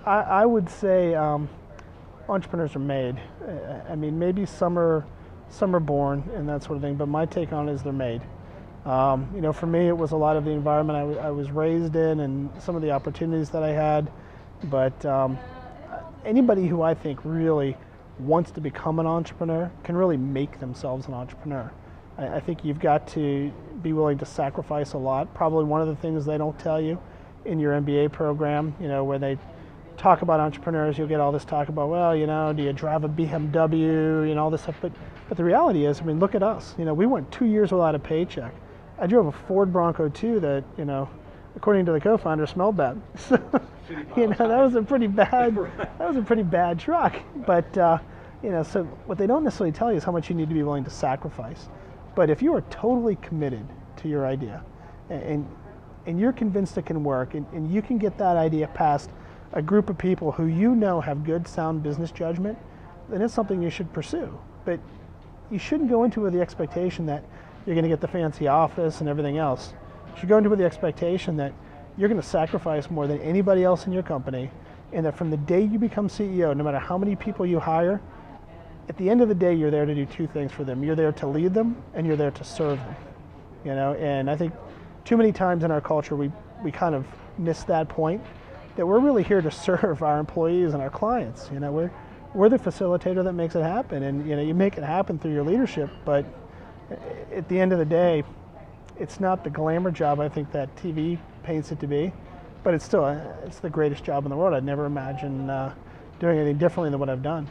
I would say entrepreneurs are made. I mean, maybe some are born and that sort of thing, but my take on it is they're made. For me, it was a lot of the environment I was raised in and some of the opportunities that I had. But anybody who I think really wants to become an entrepreneur can really make themselves an entrepreneur. I think you've got to be willing to sacrifice a lot. Probably one of the things they don't tell you in your MBA program, where they talk about entrepreneurs, you'll get all this talk about, well, do you drive a BMW, all this stuff. But the reality is, I mean, look at us. We went 2 years without a paycheck. I drove a Ford Bronco 2 that, according to the co-founder, smelled bad. So, that was a pretty bad truck. But, so what they don't necessarily tell you is how much you need to be willing to sacrifice. But if you are totally committed to your idea and you're convinced it can work and you can get that idea past a group of people who have good, sound business judgment, then it's something you should pursue. But you shouldn't go into it with the expectation that you're going to get the fancy office and everything else. You should go into it with the expectation that you're going to sacrifice more than anybody else in your company, and that from the day you become CEO, no matter how many people you hire, at the end of the day, you're there to do two things for them. You're there to lead them, and you're there to serve them. And I think too many times in our culture, we kind of miss that point, that we're really here to serve our employees and our clients. We're the facilitator that makes it happen, and you make it happen through your leadership, but at the end of the day, it's not the glamour job I think that TV paints it to be, but it's the greatest job in the world. I'd never imagine doing anything differently than what I've done.